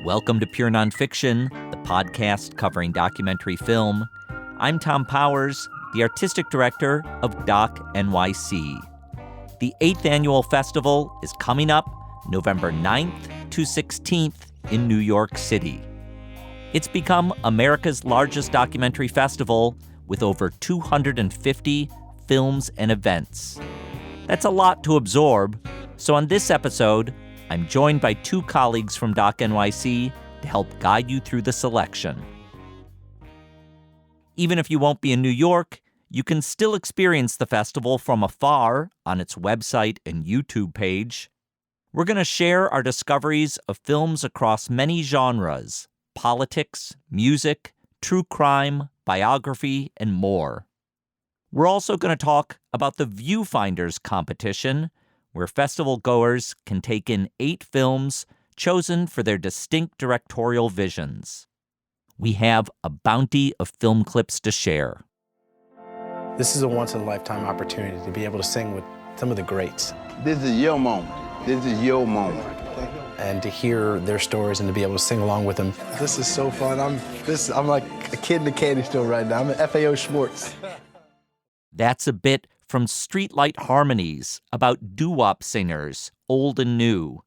Welcome to Pure Nonfiction, the podcast covering documentary film. I'm Tom Powers, the artistic director of Doc NYC. The 8th annual festival is coming up November 9th to 16th in New York City. It's become America's largest documentary festival with over 250 films and events. That's a lot to absorb, so on this episode, I'm joined by two colleagues from Doc NYC to help guide you through the selection. Even if you won't be in New York, you can still experience the festival from afar on its website and YouTube page. We're going to share our discoveries of films across many genres: politics, music, true crime, biography, and more. We're also going to talk about the VIEWFINDERS competition, where festival goers can take in 8 films chosen for their distinct directorial visions. We have a bounty of film clips to share. This is a once-in-a-lifetime opportunity to be able to sing with some of the greats. This is your moment. This is your moment. And to hear their stories and to be able to sing along with them. This is so fun. I'm like a kid in a candy store right now. I'm at FAO Schwartz. That's a bit from Streetlight Harmonies about doo-wop singers, old and new.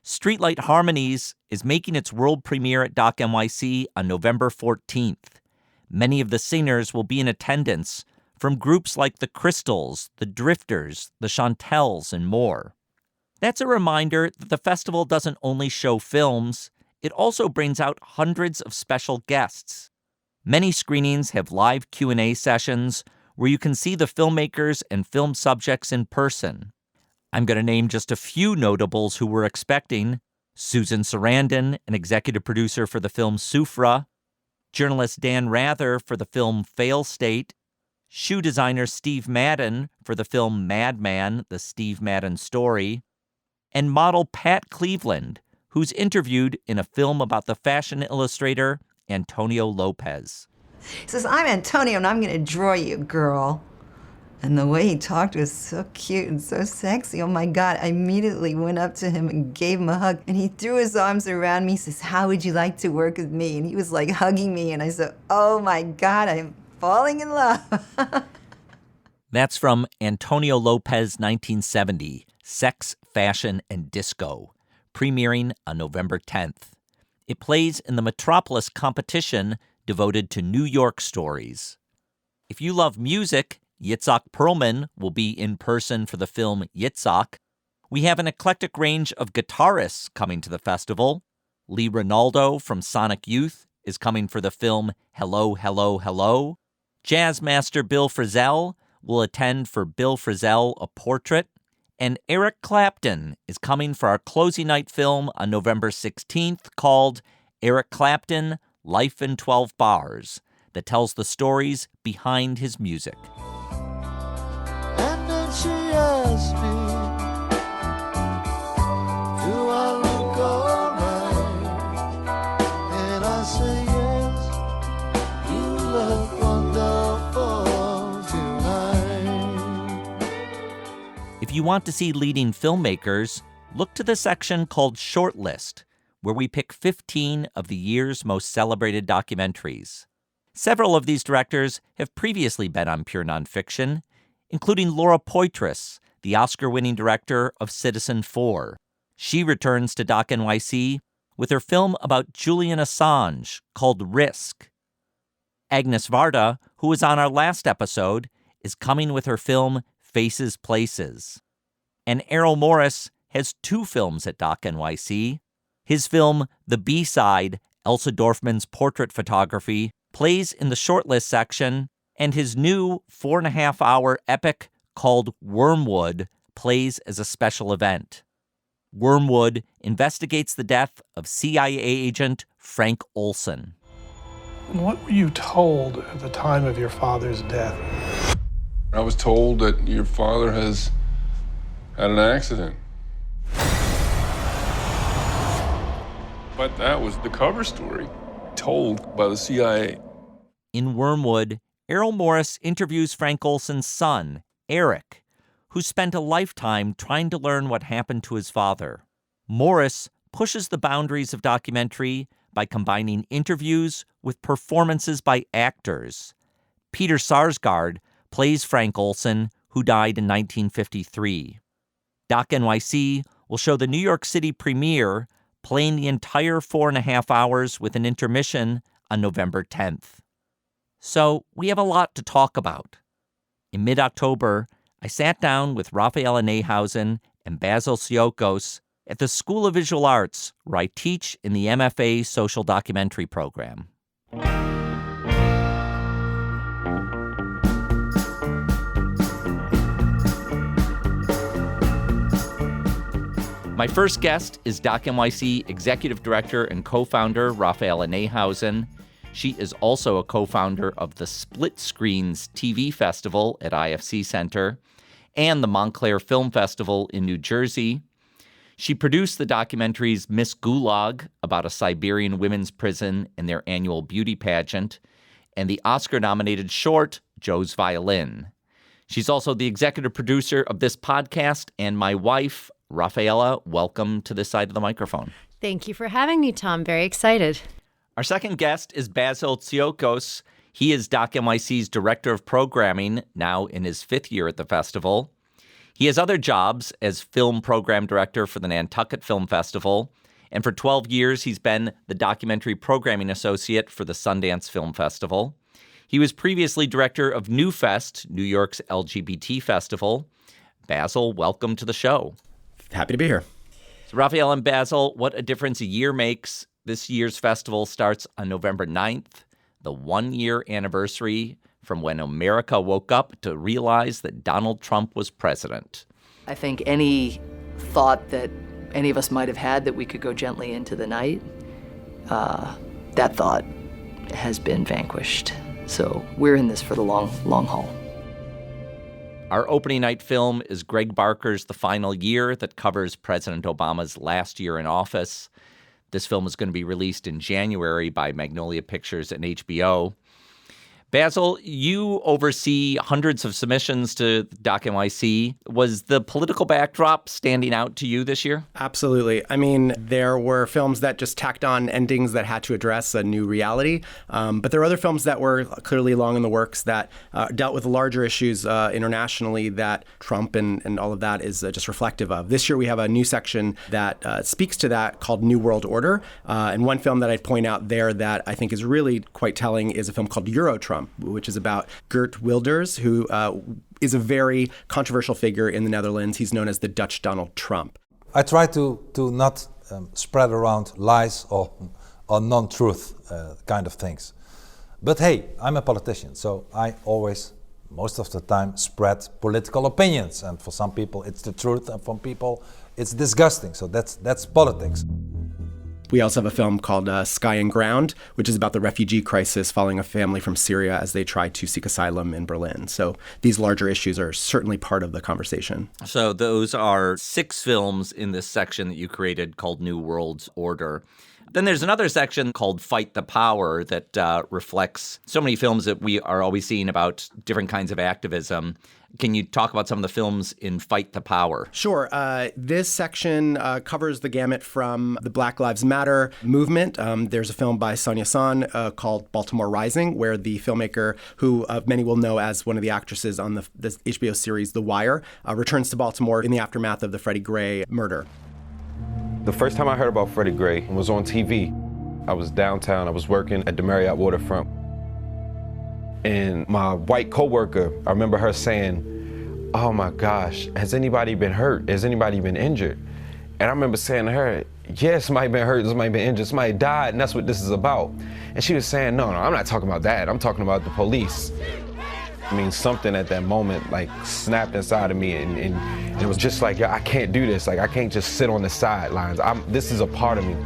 Streetlight Harmonies is making its world premiere at Doc NYC on November 14th. Many of the singers will be in attendance from groups like the Crystals, the Drifters, the Chantels, and more. That's a reminder that the festival doesn't only show films, it also brings out hundreds of special guests. Many screenings have live Q&A sessions where you can see the filmmakers and film subjects in person. I'm going to name just a few notables who we're expecting: Susan Sarandon, an executive producer for the film Sufra, journalist Dan Rather for the film Fail State, shoe designer Steve Madden for the film Madman, the Steve Madden Story, and model Pat Cleveland, who's interviewed in a film about the fashion illustrator Antonio Lopez. He says, "I'm Antonio and I'm going to draw you, girl." And the way he talked was so cute and so sexy. Oh my God, I immediately went up to him and gave him a hug. And he threw his arms around me. He says, "How would you like to work with me?" And he was like hugging me. And I said, "Oh my God, I'm falling in love." That's from Antonio Lopez 1970, Sex, Fashion, and Disco, premiering on November 10th. It plays in the Metropolis competition devoted to New York stories. If you love music, Yitzhak Perlman will be in person for the film Yitzhak. We have an eclectic range of guitarists coming to the festival. Lee Ronaldo from Sonic Youth is coming for the film Hello, Hello, Hello. Jazz master Bill Frisell will attend for Bill Frisell, A Portrait. And Eric Clapton is coming for our closing night film on November 16th called Eric Clapton, Life in 12 Bars, that tells the stories behind his music. And then she asked me, "Do I look alright?" And I say, "Yes, you look wonderful tonight." If you want to see leading filmmakers, look to the section called Shortlist, where we pick 15 of the year's most celebrated documentaries. Several of these directors have previously been on Pure Nonfiction, including Laura Poitras, the Oscar-winning director of Citizen4. She returns to Doc NYC with her film about Julian Assange called Risk. Agnes Varda, who was on our last episode, is coming with her film Faces Places. And Errol Morris has 2 films at Doc NYC. His film, The B-Side, Elsa Dorfman's portrait photography, plays in the shortlist section, and his new 4.5-hour epic called Wormwood plays as a special event. Wormwood investigates the death of CIA agent Frank Olson. What were you told at the time of your father's death? I was told that your father has had an accident. But that was the cover story, told by the CIA. In Wormwood, Errol Morris interviews Frank Olson's son, Eric, who spent a lifetime trying to learn what happened to his father. Morris pushes the boundaries of documentary by combining interviews with performances by actors. Peter Sarsgaard plays Frank Olson, who died in 1953. Doc NYC will show the New York City premiere, playing the entire 4.5 hours with an intermission on November 10th. So we have a lot to talk about. In mid-October, I sat down with Rafaela Nehausen and Basil Tsiokos at the School of Visual Arts, where I teach in the MFA Social Documentary program. My first guest is Doc NYC Executive Director and co-founder Rafaela Nehausen. She is also a co-founder of the Split Screens TV Festival at IFC Center and the Montclair Film Festival in New Jersey. She produced the documentaries Miss Gulag, about a Siberian women's prison and their annual beauty pageant, and the Oscar-nominated short Joe's Violin. She's also the executive producer of this podcast and my wife. Rafaela, welcome to this side of the microphone. Thank you for having me, Tom. Very excited. Our second guest is Basil Tsiokos. He is Doc NYC's Director of Programming, now in his 5th year at the festival. He has other jobs as Film Program Director for the Nantucket Film Festival, and for 12 years he's been the Documentary Programming Associate for the Sundance Film Festival. He was previously Director of NewFest, New York's LGBT festival. Basil, welcome to the show. Happy to be here. So Rafael and Basil, what a difference a year makes. This year's festival starts on November 9th, the 1-year anniversary from when America woke up to realize that Donald Trump was president. I think any thought that any of us might have had that we could go gently into the night, that thought has been vanquished. So we're in this for the long haul. Our opening night film is Greg Barker's The Final Year, that covers President Obama's last year in office. This film is going to be released in January by Magnolia Pictures and HBO. Basil, you oversee hundreds of submissions to Doc NYC. Was the political backdrop standing out to you this year? Absolutely. I mean, there were films that just tacked on endings that had to address a new reality. But there were other films that were clearly long in the works that dealt with larger issues internationally that Trump and all of that is just reflective of. This year we have a new section that speaks to that called New World Order. And one film that I'd point out there that I think is really quite telling is a film called Euro Trump, which is about Geert Wilders, who is a very controversial figure in the Netherlands. He's known as the Dutch Donald Trump. I try to not spread around lies or non-truth kind of things. But hey, I'm a politician, so I always, most of the time, spread political opinions. And for some people, it's the truth, and for people, it's disgusting. So that's politics. We also have a film called Sky and Ground, which is about the refugee crisis following a family from Syria as they try to seek asylum in Berlin. So these larger issues are certainly part of the conversation. So those are 6 films in this section that you created called New World Order. Then there's another section called Fight the Power that reflects so many films that we are always seeing about different kinds of activism. Can you talk about some of the films in Fight the Power? Sure. This section covers the gamut from the Black Lives Matter movement. There's a film by Sonia Son called Baltimore Rising, where the filmmaker, who many will know as one of the actresses on the HBO series The Wire, returns to Baltimore in the aftermath of the Freddie Gray murder. The first time I heard about Freddie Gray was on TV. I was downtown. I was working at the Marriott Waterfront. And my white coworker, I remember her saying, "Oh my gosh, has anybody been hurt? Has anybody been injured?" And I remember saying to her, "Yeah, somebody been hurt, somebody been injured, somebody died, and that's what this is about." And she was saying, no, I'm not talking about that. I'm talking about the police. I mean, something at that moment like snapped inside of me, and it was just like, I can't do this. Like, I can't just sit on the sidelines. This is a part of me.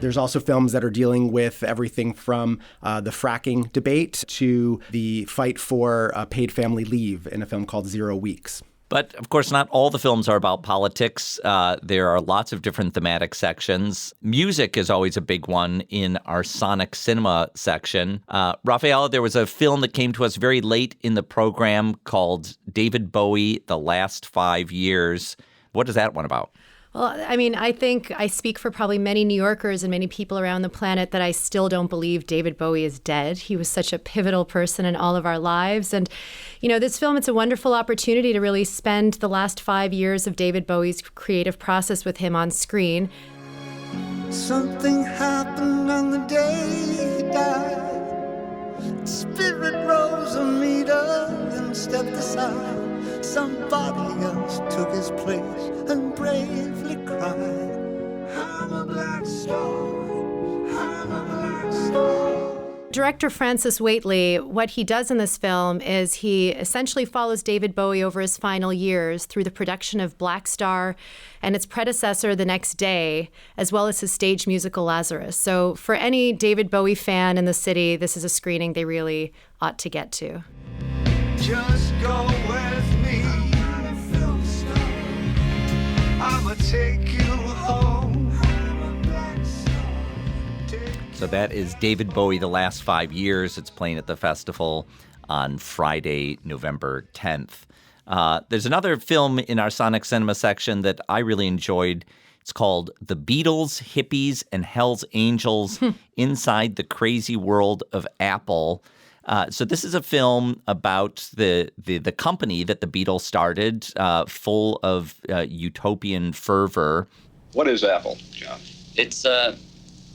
There's also films that are dealing with everything from the fracking debate to the fight for paid family leave in a film called 0 Weeks. But, of course, not all the films are about politics. There are lots of different thematic sections. Music is always a big one in our Sonic Cinema section. Rafaela, there was a film that came to us very late in the program called David Bowie, The Last 5 Years. What is that one about? Well, I mean, I think I speak for probably many New Yorkers and many people around the planet that I still don't believe David Bowie is dead. He was such a pivotal person in all of our lives. And, you know, this film, it's a wonderful opportunity to really spend the last 5 years of David Bowie's creative process with him on screen. Something happened on the day he died. Spirit rose a meter and stepped aside. Somebody else took his place and bravely cried, I'm a black star, I'm a black star. Director Francis Waitley, what he does in this film is he essentially follows David Bowie over his final years through the production of Black Star and its predecessor, The Next Day, as well as his stage musical Lazarus. So for any David Bowie fan in the city, this is a screening they really ought to get to. Just go with me, I'ma take you home. So that is David Bowie, The Last 5 Years. It's playing at the festival on Friday, November 10th. There's another film in our Sonic Cinema section that I really enjoyed. It's called The Beatles, Hippies, and Hell's Angels Inside the Crazy World of Apple. So this is a film about the company that the Beatles started, full of utopian fervor. What is Apple, John?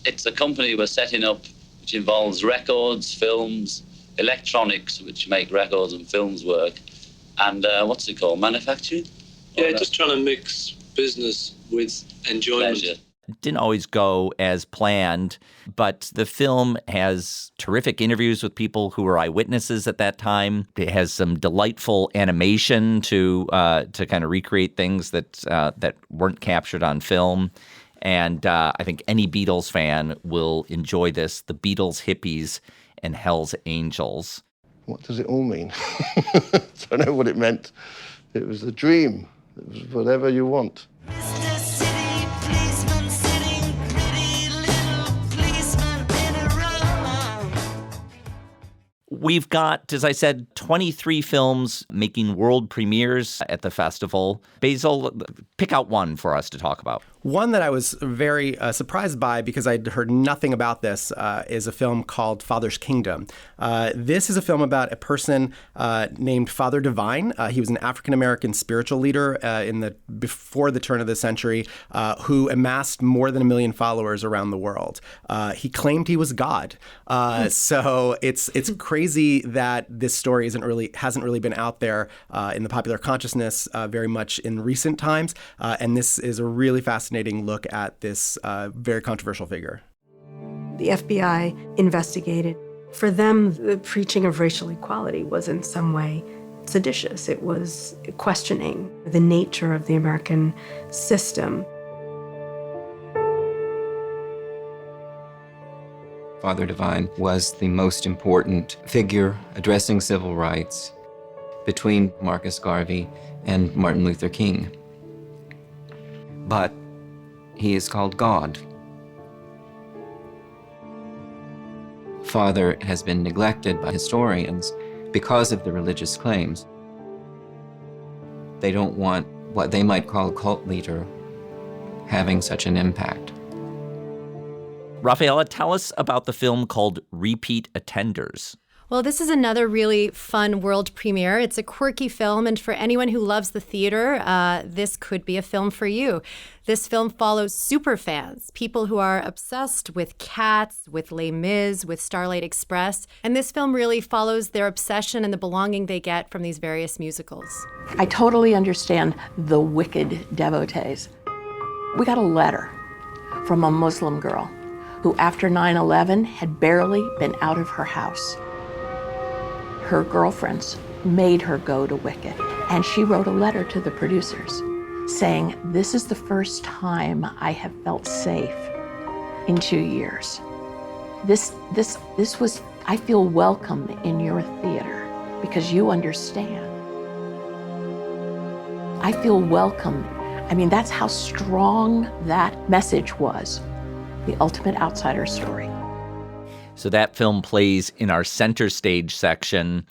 It's a company we're setting up which involves records, films, electronics, which make records and films work, and what's it called, manufacturing? Yeah, just trying to mix business with enjoyment. Pleasure. It didn't always go as planned, but the film has terrific interviews with people who were eyewitnesses at that time. It has some delightful animation to kind of recreate things that weren't captured on film. And I think any Beatles fan will enjoy this, The Beatles, Hippies, and Hell's Angels. What does it all mean? I don't know what it meant. It was a dream. It was whatever you want. We've got, as I said, 23 films making world premieres at the festival. Basil, pick out one for us to talk about. One that I was very surprised by because I'd heard nothing about this is a film called Father's Kingdom. This is a film about a person named Father Divine. He was an African-American spiritual leader before the turn of the century who amassed more than 1 million followers around the world. He claimed he was God. So it's crazy that this story hasn't really been out there in the popular consciousness very much in recent times. And this is a really fascinating look at this very controversial figure. The FBI investigated. For them, the preaching of racial equality was in some way seditious. It was questioning the nature of the American system. Father Divine was the most important figure addressing civil rights between Marcus Garvey and Martin Luther King. But he is called God. Father has been neglected by historians because of the religious claims. They don't want what they might call a cult leader having such an impact. Rafaela, tell us about the film called Repeat Attenders. Well, this is another really fun world premiere. It's a quirky film, and for anyone who loves the theater, this could be a film for you. This film follows superfans, people who are obsessed with Cats, with Les Mis, with Starlight Express, and this film really follows their obsession and the belonging they get from these various musicals. I totally understand the wicked devotees. We got a letter from a Muslim girl who, after 9/11, had barely been out of her house. Her girlfriends made her go to Wicked, and she wrote a letter to the producers saying, "This is the first time I have felt safe in 2 years. This was, I feel welcome in your theater because you understand. I feel welcome." I mean, that's how strong that message was. The ultimate outsider story. So that film plays in our center stage section,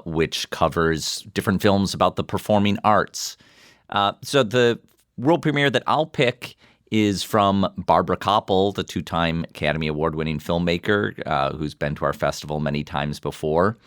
which covers different films about the performing arts. So the world premiere that I'll pick is from Barbara Koppel, the two-time Academy Award-winning filmmaker who's been to our festival many times before.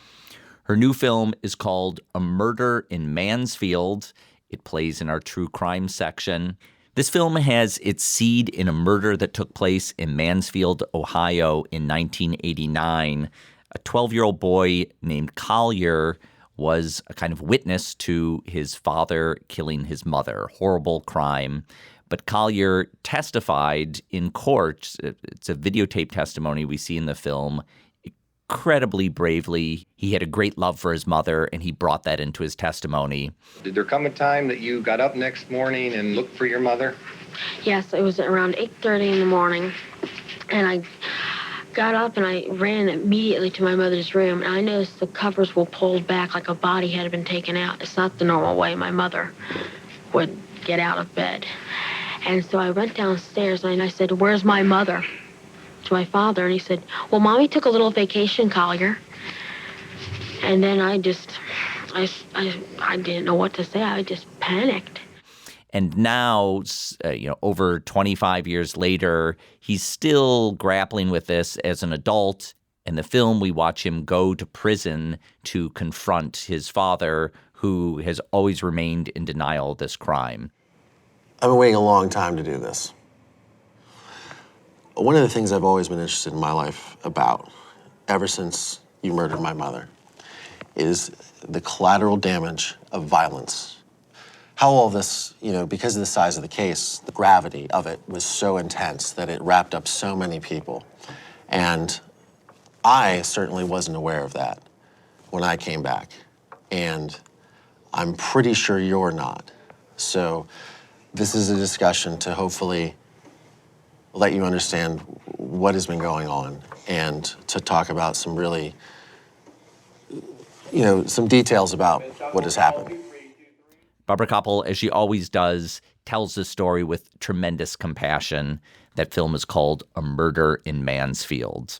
Her new film is called A Murder in Mansfield. It plays in our true crime section. This film has its seed in a murder that took place in Mansfield, Ohio in 1989. A 12-year-old boy named Collier was a kind of witness to his father killing his mother. Horrible crime. But Collier testified in court. It's a videotape testimony we see in the film. Incredibly bravely. He had a great love for his mother, and he brought that into his testimony. Did there come a time that you got up next morning and looked for your mother? Yes, it was around 8:30 in the morning, and I got up and I ran immediately to my mother's room, and I noticed the covers were pulled back like a body had been taken out. It's not the normal way my mother would get out of bed. And so I went downstairs and I said, "Where's my mother?" to my father, and he said, "Well, Mommy took a little vacation, Collier." And then I didn't know what to say. I just panicked. And now, over 25 years later, he's still grappling with this as an adult. In the film, we watch him go to prison to confront his father, who has always remained in denial of this crime. I've been waiting a long time to do this. One of the things I've always been interested in my life about, ever since you murdered my mother, is the collateral damage of violence. How all this, because of the size of the case, the gravity of it was so intense that it wrapped up so many people. And I certainly wasn't aware of that when I came back. And I'm pretty sure you're not. So this is a discussion to hopefully let you understand what has been going on and to talk about some really, some details about what has happened. Barbara Koppel, as she always does, tells the story with tremendous compassion. That film is called A Murder in Mansfield.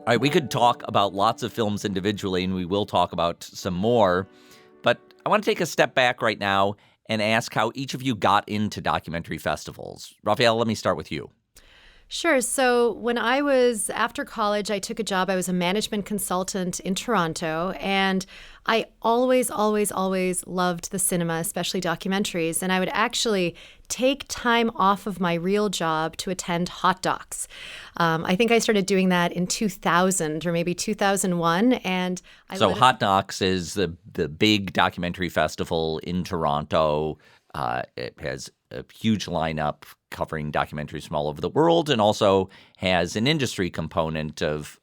All right, we could talk about lots of films individually, and we will talk about some more. But I want to take a step back right now and ask how each of you got into documentary festivals. Raphael, let me start with you. Sure. So when I was after college, I took a job. I was a management consultant in Toronto, and I always loved the cinema, especially documentaries. And I would actually take time off of my real job to attend Hot Docs. I think I started doing that in 2000 or maybe 2001. And Hot Docs is the big documentary festival in Toronto. It has a huge lineup covering documentaries from all over the world, and also has an industry component of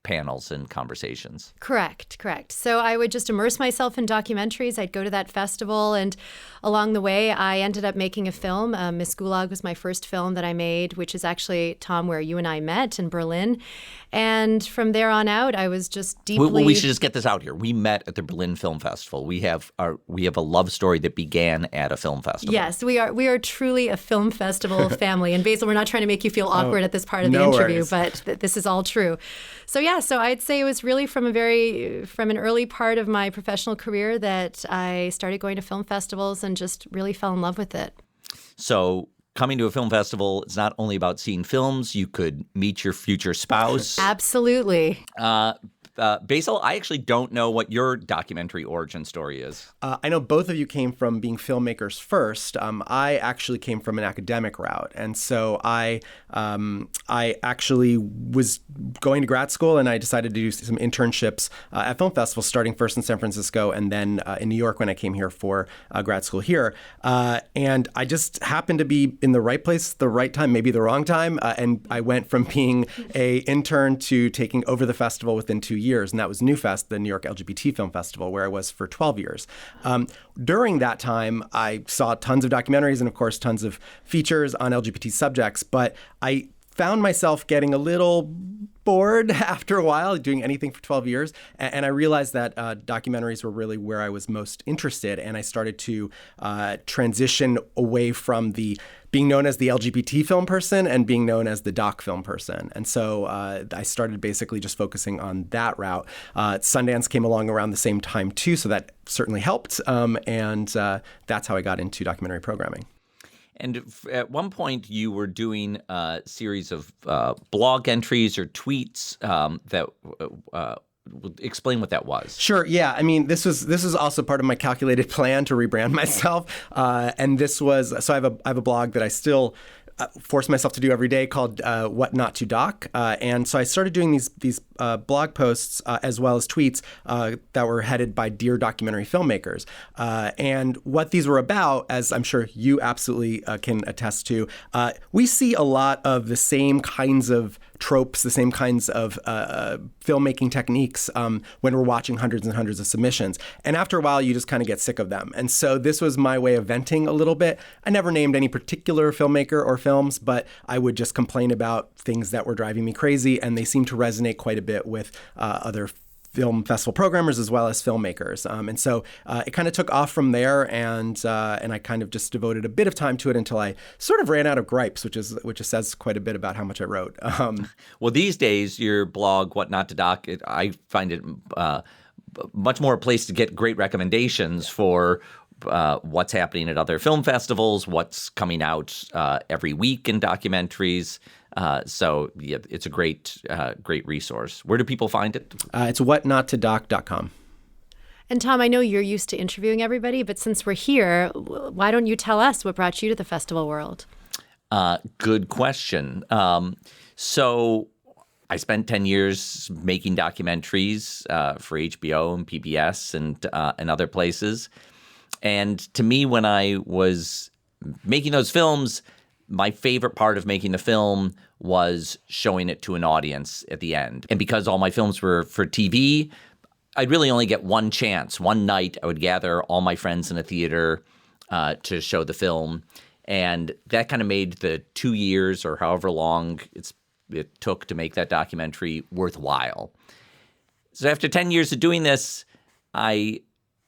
panels and conversations. Correct. So I would just immerse myself in documentaries. I'd go to that festival, and along the way, I ended up making a film. Miss Gulag was my first film that I made, which is actually, Tom, where you and I met in Berlin. And from there on out, I was just deeply... We should just get this out here. We met at the Berlin Film Festival. We have a love story that began at a film festival. Yes, we are truly a film festival family. And Basil, we're not trying to make you feel awkward at this part of the interview, but this is all true. So yeah, so I'd say it was really from an early part of my professional career that I started going to film festivals and just really fell in love with it. So coming to a film festival is not only about seeing films. You could meet your future spouse. Absolutely. Basil, I actually don't know what your documentary origin story is. I know both of you came from being filmmakers first. I actually came from an academic route. And so I actually was going to grad school, and I decided to do some internships at film festivals, starting first in San Francisco and then in New York when I came here for grad school here. And I just happened to be in the right place, the right time, maybe the wrong time. And I went from being an intern to taking over the festival within 2 years, and that was NewFest, the New York LGBT Film Festival, where I was for 12 years. During that time, I saw tons of documentaries and, of course, tons of features on LGBT subjects, but I found myself getting a little bored after a while, doing anything for 12 years. And I realized that documentaries were really where I was most interested. And I started to transition away from the being known as the LGBT film person and being known as the doc film person. And so I started basically just focusing on that route. Sundance came along around the same time too, so that certainly helped. And that's how I got into documentary programming. And at one point, you were doing a series of blog entries or tweets that explain what that was. Sure. Yeah. I mean, this is also part of my calculated plan to rebrand myself. And this was so I have a blog that I still force myself to do every day called What Not to Doc. And so I started doing these blog posts as well as tweets that were headed by Dear Documentary Filmmakers. And what these were about, as I'm sure you absolutely can attest to, we see a lot of the same kinds of tropes, the same kinds of filmmaking techniques when we're watching hundreds and hundreds of submissions. And after a while, you just kind of get sick of them. And so this was my way of venting a little bit. I never named any particular filmmaker or films, but I would just complain about things that were driving me crazy, and they seemed to resonate quite a bit with other film festival programmers as well as filmmakers. And so it kind of took off from there, and I kind of just devoted a bit of time to it until I sort of ran out of gripes, which says quite a bit about how much I wrote. Well, these days, your blog, What Not to Doc, I find it much more a place to get great recommendations for what's happening at other film festivals, what's coming out every week in documentaries. So yeah, it's a great resource. Where do people find it? It's whatnottodoc.com. And Tom, I know you're used to interviewing everybody, but since we're here, why don't you tell us what brought you to the festival world? Good question. So I spent 10 years making documentaries for HBO and PBS and other places. And to me, when I was making those films, my favorite part of making the film was showing it to an audience at the end. And because all my films were for TV, I'd really only get one chance. One night, I would gather all my friends in a theater to show the film. And that kind of made the 2 years or however long it took to make that documentary worthwhile. So after 10 years of doing this, I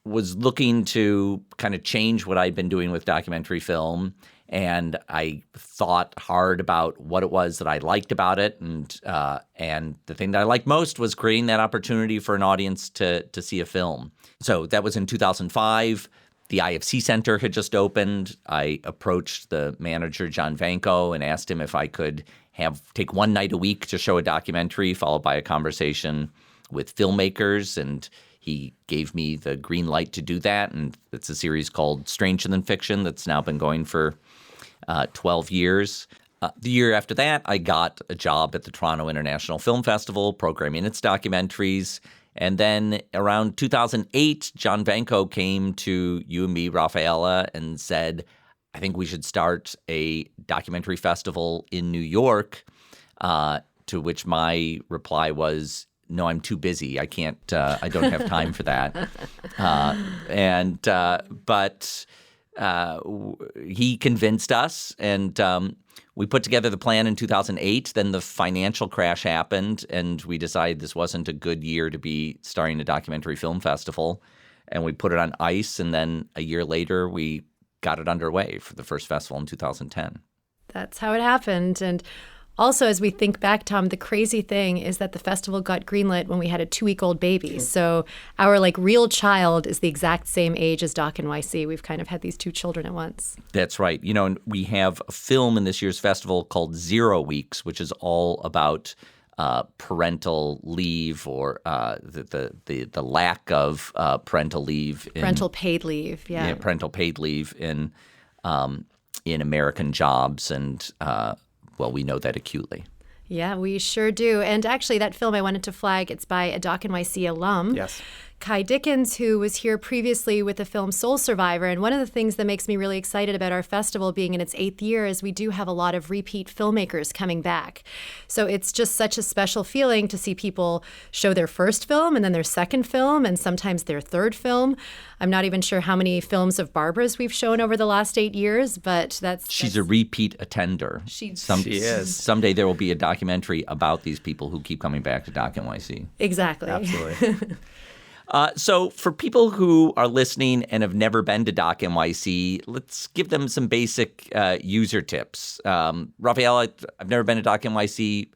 was looking to kind of change what I'd been doing with documentary film. And I thought hard about what it was that I liked about it. And the thing that I liked most was creating that opportunity for an audience to see a film. So that was in 2005. The IFC Center had just opened. I approached the manager, John Vanko, and asked him if I could take one night a week to show a documentary, followed by a conversation with filmmakers. And he gave me the green light to do that. And it's a series called Stranger Than Fiction that's now been going for 12 years. The year after that, I got a job at the Toronto International Film Festival, programming its documentaries. And then around 2008, John Vanko came to you and me, Rafaela, and said, I think we should start a documentary festival in New York, to which my reply was, no, I'm too busy. I can't, I don't have time for that. But he convinced us, and we put together the plan in 2008. Then the financial crash happened, and we decided this wasn't a good year to be starting a documentary film festival. And we put it on ice, and then a year later, we got it underway for the first festival in 2010. That's how it happened. And also, as we think back, Tom, the crazy thing is that the festival got greenlit when we had a 2-week-old baby. So our real child is the exact same age as Doc NYC. We've kind of had these 2 children at once. That's right. You know, we have a film in this year's festival called 0 Weeks, which is all about parental leave or the lack of parental leave. Parental paid leave, yeah. Parental paid leave in American jobs, and well, we know that acutely. Yeah, we sure do. And actually, that film I wanted to flag, it's by a Doc NYC alum. Yes. Kai Dickens, who was here previously with the film Soul Survivor. And one of the things that makes me really excited about our festival being in its 8th year is we do have a lot of repeat filmmakers coming back. So it's just such a special feeling to see people show their first film and then their second film and sometimes their third film. I'm not even sure how many films of Barbara's we've shown over the last 8 years, but She's a repeat attender. She is. Someday there will be a documentary about these people who keep coming back to Doc NYC. Exactly. Absolutely. So for people who are listening and have never been to Doc NYC, let's give them some basic user tips. Raphael, I've never been to Doc NYC.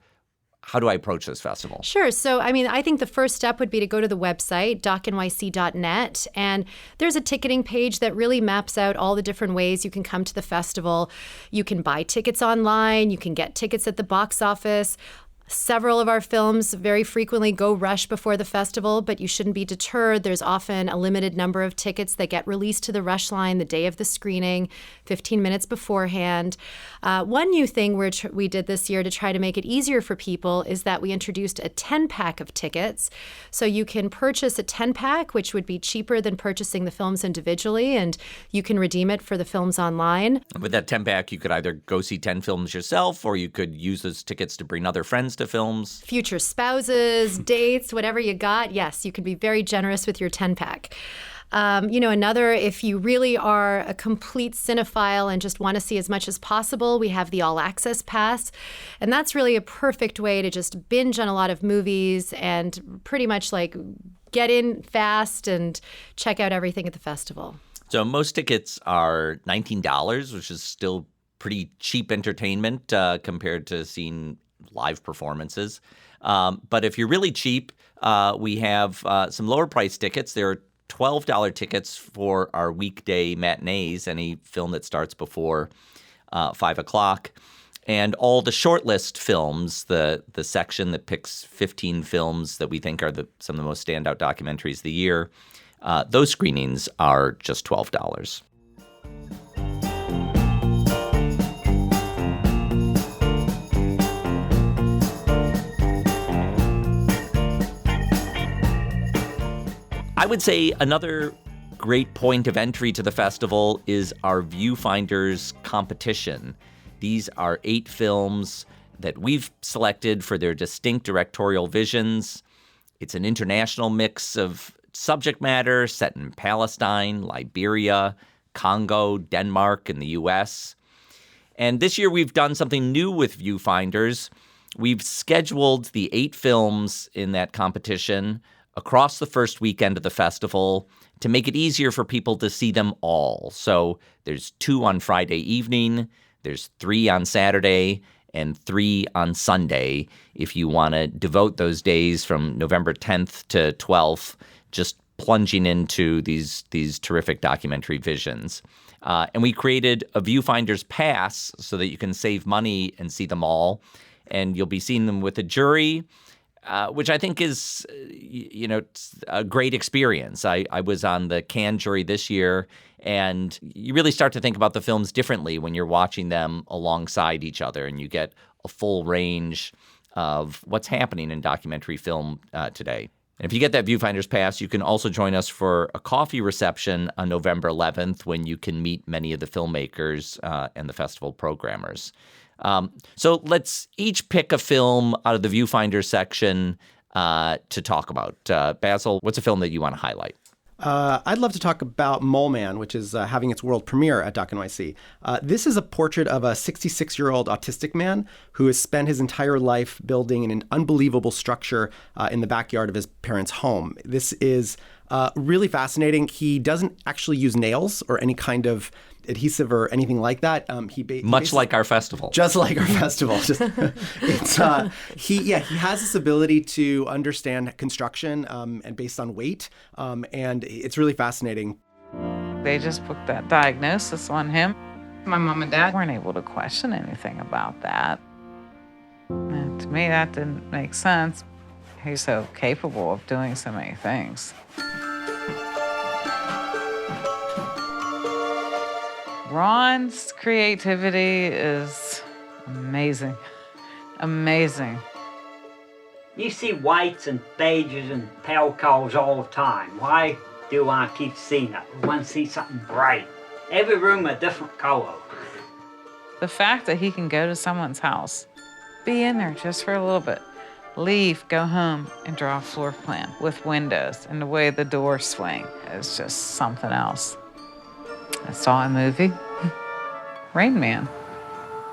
How do I approach this festival? Sure. So, I think the first step would be to go to the website, docnyc.net, and there's a ticketing page that really maps out all the different ways you can come to the festival. You can buy tickets online. You can get tickets at the box office. Several of our films very frequently go rush before the festival, but you shouldn't be deterred. There's often a limited number of tickets that get released to the rush line the day of the screening, 15 minutes beforehand. One new thing we did this year to try to make it easier for people is that we introduced a 10-pack of tickets. So you can purchase a 10-pack, which would be cheaper than purchasing the films individually, and you can redeem it for the films online. With that 10-pack, you could either go see 10 films yourself, or you could use those tickets to bring other friends to films. Future spouses, dates, whatever you got. Yes, you can be very generous with your 10-pack. Another, if you really are a complete cinephile and just want to see as much as possible, we have the All Access Pass. And that's really a perfect way to just binge on a lot of movies and pretty much get in fast and check out everything at the festival. So most tickets are $19, which is still pretty cheap entertainment compared to seeing live performances. But if you're really cheap, we have some lower price tickets. There are $12 tickets for our weekday matinees, any film that starts before 5 o'clock. And all the shortlist films, the section that picks 15 films that we think are some of the most standout documentaries of the year, those screenings are just $12. I would say another great point of entry to the festival is our VIEWFINDERS competition. These are 8 films that we've selected for their distinct directorial visions. It's an international mix of subject matter set in Palestine, Liberia, Congo, Denmark, and the U.S. And this year we've done something new with VIEWFINDERS. We've scheduled the 8 films in that competition across the first weekend of the festival to make it easier for people to see them all. So there's 2 on Friday evening, there's 3 on Saturday, and 3 on Sunday if you want to devote those days from November 10th to 12th just plunging into these terrific documentary visions. And we created a VIEWFINDERS Pass so that you can save money and see them all. And you'll be seeing them with a jury, which I think is, a great experience. I was on the Cannes jury this year, and you really start to think about the films differently when you're watching them alongside each other, and you get a full range of what's happening in documentary film today. And if you get that VIEWFINDERS Pass, you can also join us for a coffee reception on November 11th when you can meet many of the filmmakers and the festival programmers. So let's each pick a film out of the VIEWFINDERS section to talk about. Basil, what's a film that you want to highlight? I'd love to talk about Mole Man, which is having its world premiere at Doc NYC. This is a portrait of a 66-year-old autistic man who has spent his entire life building an unbelievable structure in the backyard of his parents' home. This is really fascinating. He doesn't actually use nails or any kind of adhesive or anything like that. Much like our festival. Just like our festival. He has this ability to understand construction and based on weight, and it's really fascinating. They just put that diagnosis on him. My mom and dad weren't able to question anything about that. And to me, that didn't make sense. He's so capable of doing so many things. Ron's creativity is amazing. Amazing. You see whites and beiges and pale colors all the time. Why do I keep seeing that? I want to see something bright. Every room a different color. The fact that he can go to someone's house, be in there just for a little bit, leave, go home, and draw a floor plan with windows and the way the doors swing is just something else. I saw a movie, Rain Man.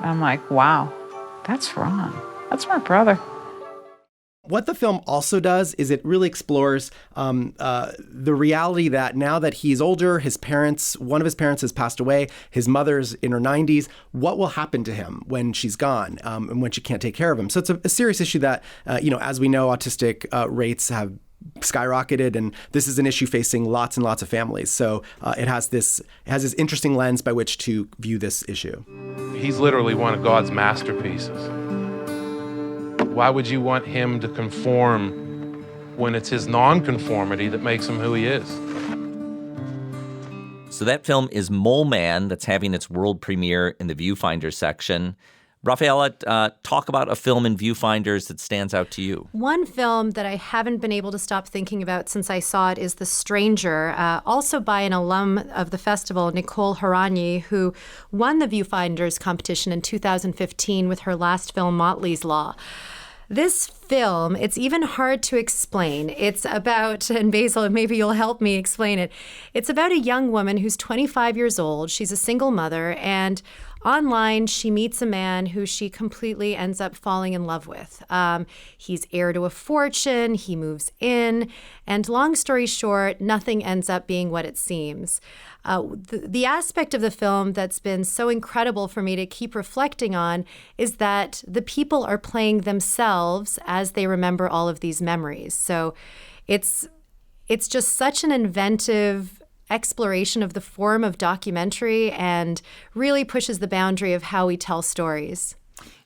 I'm like, wow, that's Ron. That's my brother. What the film also does is it really explores the reality that now that he's older, one of his parents has passed away, his mother's in her 90s, what will happen to him when she's gone and when she can't take care of him? So it's a serious issue that, as we know, autistic rates have skyrocketed, and this is an issue facing lots and lots of families. So it has this interesting lens by which to view this issue. He's literally one of God's masterpieces. Why would you want him to conform when it's his non-conformity that makes him who he is? So that film is Mole Man, that's having its world premiere in the Viewfinders section. Rafaela, talk about a film in Viewfinders that stands out to you. One film that I haven't been able to stop thinking about since I saw it is The Stranger, also by an alum of the festival, Nicole Harani, who won the Viewfinders competition in 2015 with her last film, Motley's Law. This film, it's even hard to explain. It's about, and Basil, maybe you'll help me explain it. It's about a young woman who's 25 years old. She's a single mother, and online, she meets a man who she completely ends up falling in love with. He's heir to a fortune, he moves in, and long story short, nothing ends up being what it seems. The aspect of the film that's been so incredible for me to keep reflecting on is that the people are playing themselves as they remember all of these memories. So it's just such an inventive exploration of the form of documentary and really pushes the boundary of how we tell stories.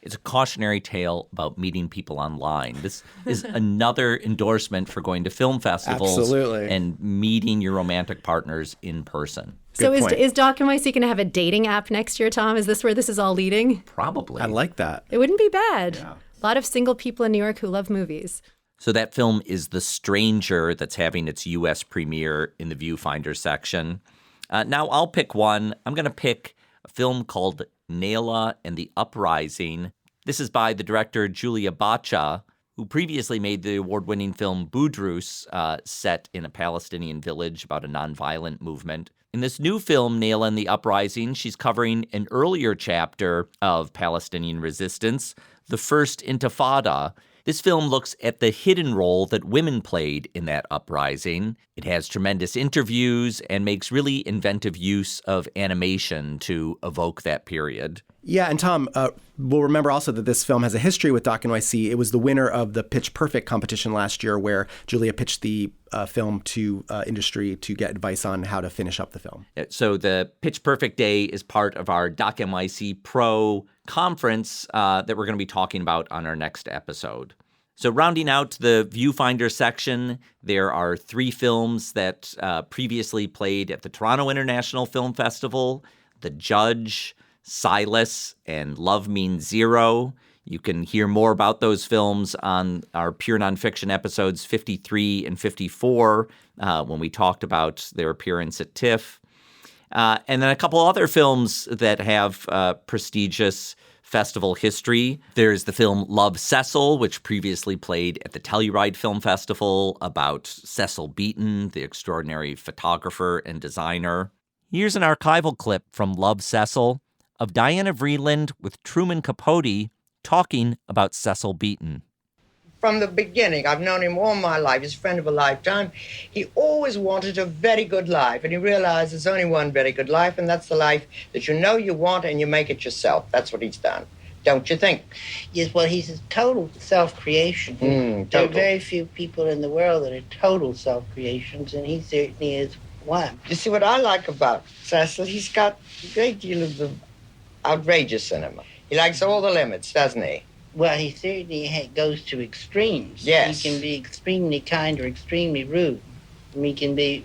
It's a cautionary tale about meeting people online. This is another endorsement for going to film festivals Absolutely. And meeting your romantic partners in person. So is Doc NYC going to have a dating app next year, Tom? Is this where this is all leading? Probably. I like that. It wouldn't be bad. Yeah. A lot of single people in New York who love movies. So that film is The Stranger, that's having its U.S. premiere in the Viewfinder section. Now I'll pick one. I'm going to pick a film called Nayla and the Uprising. This is by the director Julia Bacha, who previously made the award-winning film Budrus, set in a Palestinian village about a nonviolent movement. In this new film, Nayla and the Uprising, she's covering an earlier chapter of Palestinian resistance, the First Intifada. This film looks at the hidden role that women played in that uprising. It has tremendous interviews and makes really inventive use of animation to evoke that period. Yeah, and Tom, we'll remember also that this film has a history with Doc NYC. It was the winner of the Pitch Perfect competition last year, where Julia pitched the film to industry to get advice on how to finish up the film. So the Pitch Perfect Day is part of our Doc NYC Pro conference that we're going to be talking about on our next episode. So rounding out the Viewfinder section, there are 3 films that previously played at the Toronto International Film Festival: The Judge, Silas, and Love Means Zero. You can hear more about those films on our Pure Nonfiction episodes 53 and 54 when we talked about their appearance at TIFF. And then a couple other films that have prestigious festival history. There's the film Love, Cecil, which previously played at the Telluride Film Festival, about Cecil Beaton, the extraordinary photographer and designer. Here's an archival clip from Love, Cecil of Diana Vreeland with Truman Capote talking about Cecil Beaton. From the beginning, I've known him all my life. He's a friend of a lifetime. He always wanted a very good life, and he realized there's only one very good life, and that's the life that you know you want and you make it yourself. That's what he's done. Don't you think? Yes, well, he's a total self-creation. There are very few people in the world that are total self-creations, and he certainly is one. You see, what I like about Cecil, he's got a great deal of the outrageous cinema. He likes all the limits, doesn't he? Well, he certainly goes to extremes. Yes. He can be extremely kind or extremely rude. He can be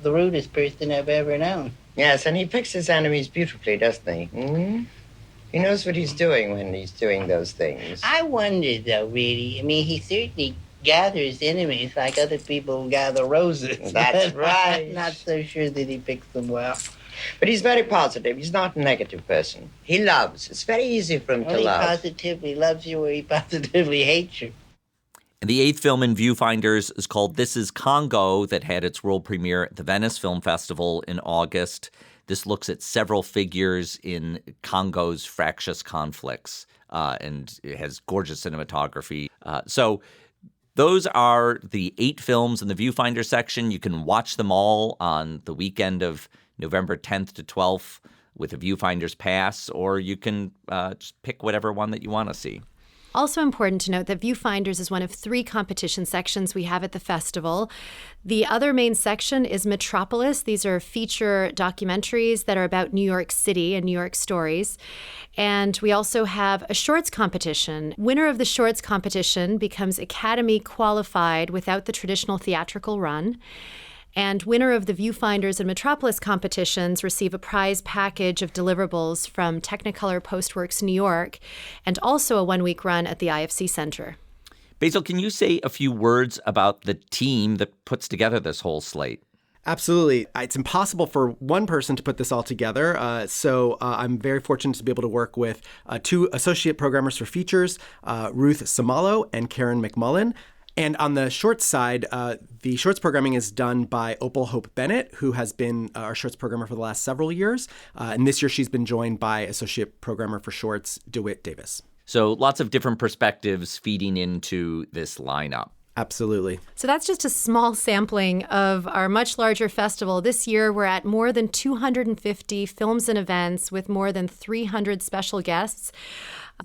the rudest person I've ever known. Yes, and he picks his enemies beautifully, doesn't he? Mm-hmm. He knows what he's doing when he's doing those things. I wonder, though, really. I mean, he certainly gathers enemies like other people gather roses. That's right. I'm not so sure that he picks them well. But he's very positive. He's not a negative person. He loves. It's very easy for him to love. He positively loves you or he positively hates you. And the 8th film in Viewfinders is called This Is Congo, that had its world premiere at the Venice Film Festival in August. This looks at several figures in Congo's fractious conflicts, and it has gorgeous cinematography. So Those are the 8 films in the Viewfinder section. You can watch them all on the weekend of November 10th to 12th with a Viewfinder's Pass, or you can just pick whatever one that you want to see. Also important to note that Viewfinders is one of 3 competition sections we have at the festival. The other main section is Metropolis. These are feature documentaries that are about New York City and New York stories. And we also have a shorts competition. Winner of the shorts competition becomes Academy qualified without the traditional theatrical run. And winner of the Viewfinders and Metropolis competitions receive a prize package of deliverables from Technicolor Postworks New York, and also a 1-week run at the IFC Center. Basil, can you say a few words about the team that puts together this whole slate? Absolutely. It's impossible for one person to put this all together. So I'm very fortunate to be able to work with 2 associate programmers for features, Ruth Samalo and Karen McMullen. And on the shorts side, the shorts programming is done by Opal Hope Bennett, who has been our shorts programmer for the last several years. And this year she's been joined by associate programmer for shorts, DeWitt Davis. So lots of different perspectives feeding into this lineup. Absolutely. So that's just a small sampling of our much larger festival. This year, we're at more than 250 films and events with more than 300 special guests.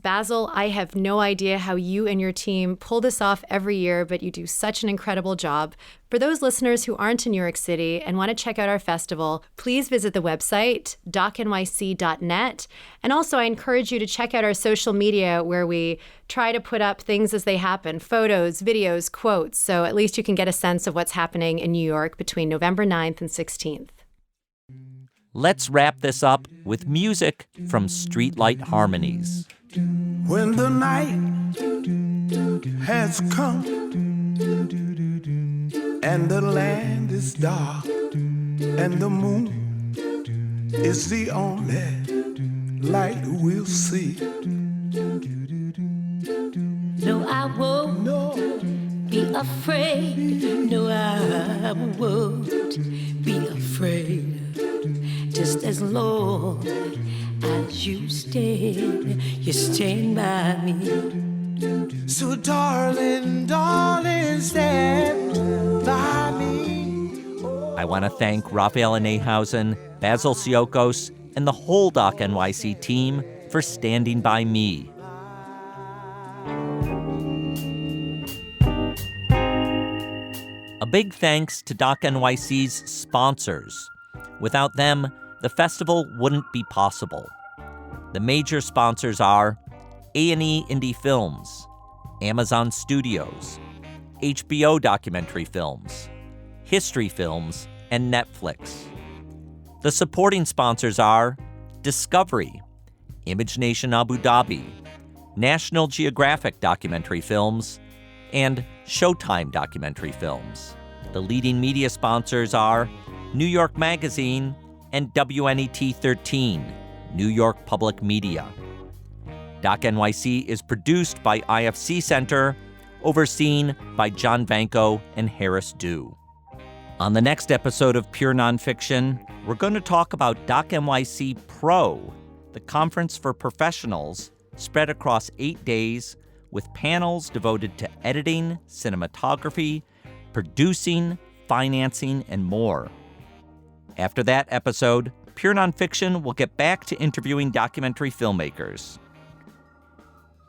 Basil, I have no idea how you and your team pull this off every year, but you do such an incredible job. For those listeners who aren't in New York City and want to check out our festival, please visit the website, docnyc.net. And also, I encourage you to check out our social media where we try to put up things as they happen, photos, videos, quotes, so at least you can get a sense of what's happening in New York between November 9th and 16th. Let's wrap this up with music from Streetlight Harmonies. When the night has come and the land is dark and the moon is the only light we'll see. No, I won't be afraid. No, I won't be afraid. Just as long as you stand by me. So darling, darling, stand by me. I want to thank Raphael Nehausen, Basil Siokos, and the whole Doc NYC team for standing by me. A big thanks to Doc NYC's sponsors. Without them, the festival wouldn't be possible. The major sponsors are A&E Indie Films, Amazon Studios, HBO Documentary Films, History Films, and Netflix. The supporting sponsors are Discovery, Image Nation Abu Dhabi, National Geographic Documentary Films, and Showtime Documentary Films. The leading media sponsors are New York Magazine and WNET 13, New York Public Media. Doc NYC is produced by IFC Center, overseen by John Vanko and Harris Dew. On the next episode of Pure Nonfiction, we're going to talk about Doc NYC Pro, the conference for professionals spread across 8 days with panels devoted to editing, cinematography, producing, financing, and more. After that episode, Pure Nonfiction will get back to interviewing documentary filmmakers.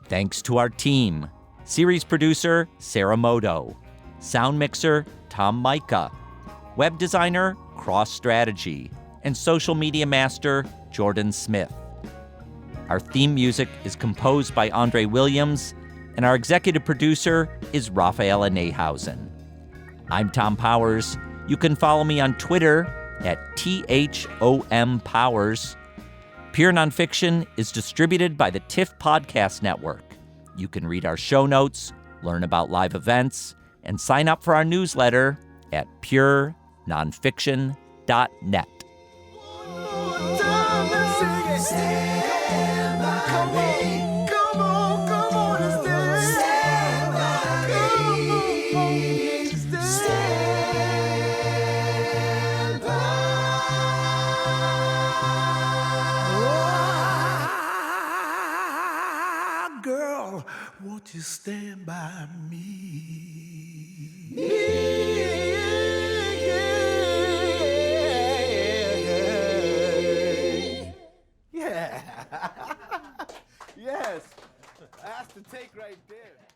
Thanks to our team, series producer Sarah Moto, sound mixer Tom Micah, web designer Cross Strategy, and social media master Jordan Smith. Our theme music is composed by Andre Williams, and our executive producer is Raphaela Nehausen. I'm Tom Powers. You can follow me on Twitter at THOMPowers. Pure Nonfiction is distributed by the TIFF Podcast Network. You can read our show notes, learn about live events, and sign up for our newsletter at purenonfiction.net. girl, won't you stand by me? Yeah. Yes. That's the take right there.